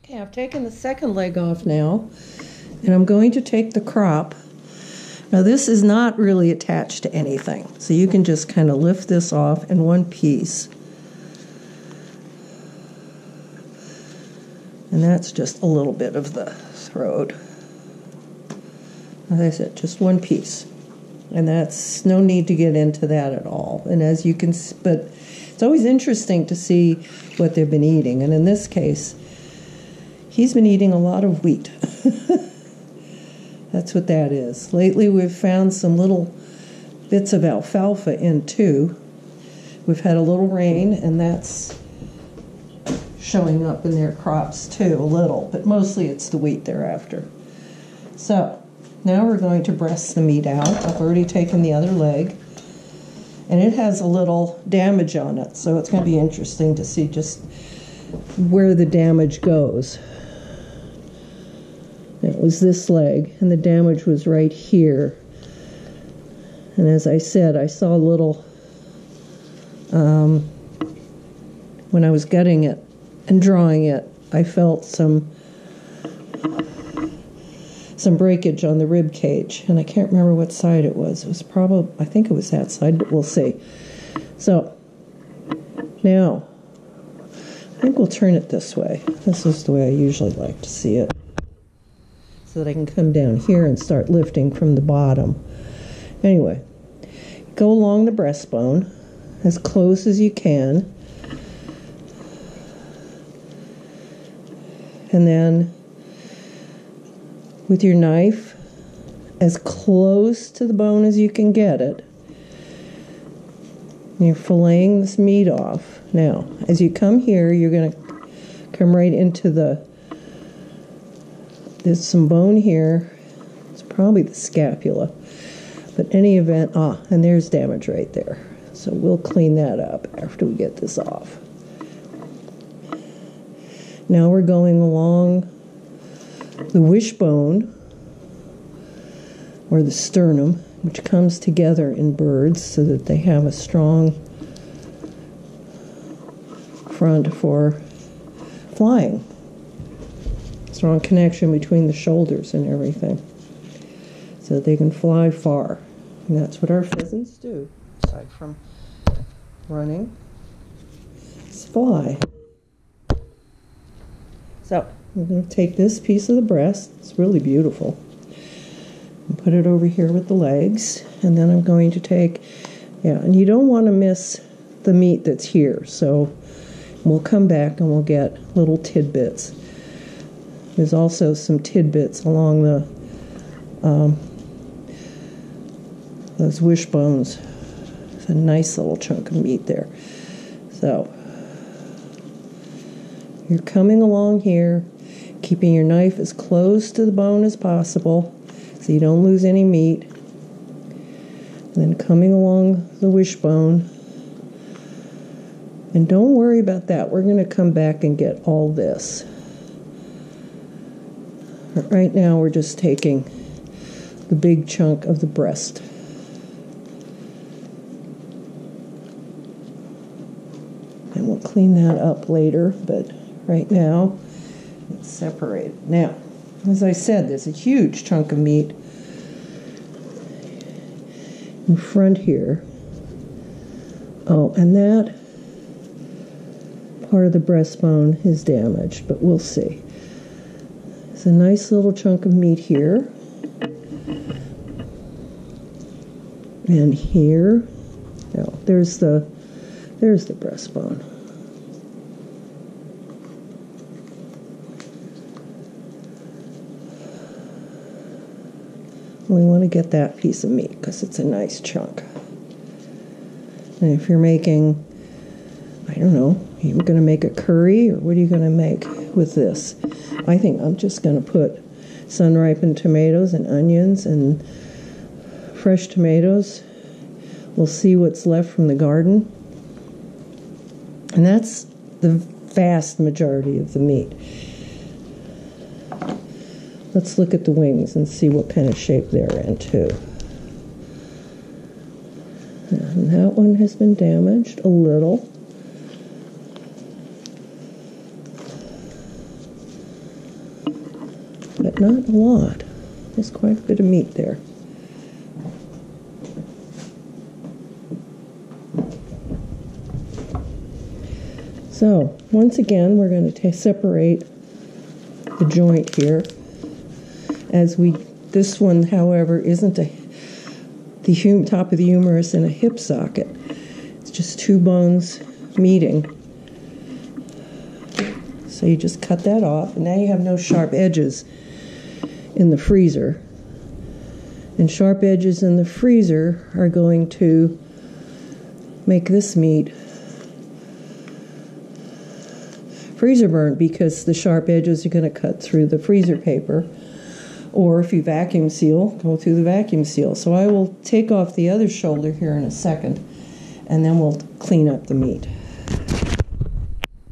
Okay, I've taken the second leg off now, and I'm going to take the crop. Now this is not really attached to anything, so you can just kind of lift this off in one piece. And that's just a little bit of the throat. As I said, just one piece. And that's no need to get into that at all. And as you can, but it's always interesting to see what they've been eating. And in this case, he's been eating a lot of wheat. That's what that is. Lately we've found some little bits of alfalfa in too. We've had a little rain, and that's showing up in their crops too, a little, but mostly it's the wheat they're after. So now we're going to breast the meat out. I've already taken the other leg, and it has a little damage on it, so it's going to be interesting to see just where the damage goes. It was this leg, and the damage was right here. And as I said, I saw a little, when I was gutting it and drawing it, I felt some breakage on the rib cage, and I can't remember what side it was. It was probably, I think it was that side, but we'll see. So, now, I think we'll turn it this way. This is the way I usually like to see it, so that I can come down here and start lifting from the bottom. Anyway, go along the breastbone as close as you can, and then with your knife as close to the bone as you can get it, you're filleting this meat off. Now, as you come here, you're going to come right into there's some bone here. It's probably the scapula. But in any event, and there's damage right there. So we'll clean that up after we get this off. Now we're going along the wishbone, or the sternum, which comes together in birds so that they have a strong front for flying. Strong connection between the shoulders and everything, so that they can fly far. And that's what our pheasants do, aside from running, is fly. So I'm going to take this piece of the breast, it's really beautiful, and put it over here with the legs, and then I'm going to take, and you don't want to miss the meat that's here, so we'll come back and we'll get little tidbits. There's also some tidbits along the those wishbones. It's a nice little chunk of meat there. So you're coming along here, keeping your knife as close to the bone as possible so you don't lose any meat. And then coming along the wishbone. And don't worry about that. We're going to come back and get all this. But right now we're just taking the big chunk of the breast. And we'll clean that up later, but right now it's separated. Now, as I said, there's a huge chunk of meat in front here. Oh, and that part of the breastbone is damaged, but we'll see. There's a nice little chunk of meat here. And here. No, there's the breastbone. We want to get that piece of meat because it's a nice chunk. And if you're making, I don't know, you're going to make a curry, or what are you going to make with this? I think I'm just going to put sun-ripened tomatoes and onions and fresh tomatoes. We'll see what's left from the garden. And that's the vast majority of the meat. Let's look at the wings and see what kind of shape they're in too. And that one has been damaged a little. but not a lot. There's quite a bit of meat there. So, once again, we're going to separate the joint here. This one, however, isn't the top of the humerus in a hip socket. It's just two bones meeting. So you just cut that off, and now you have no sharp edges in the freezer. And sharp edges in the freezer are going to make this meat freezer burnt, because the sharp edges are going to cut through the freezer paper, or if you vacuum seal, go through the vacuum seal. So I will take off the other shoulder here in a second, and then we'll clean up the meat.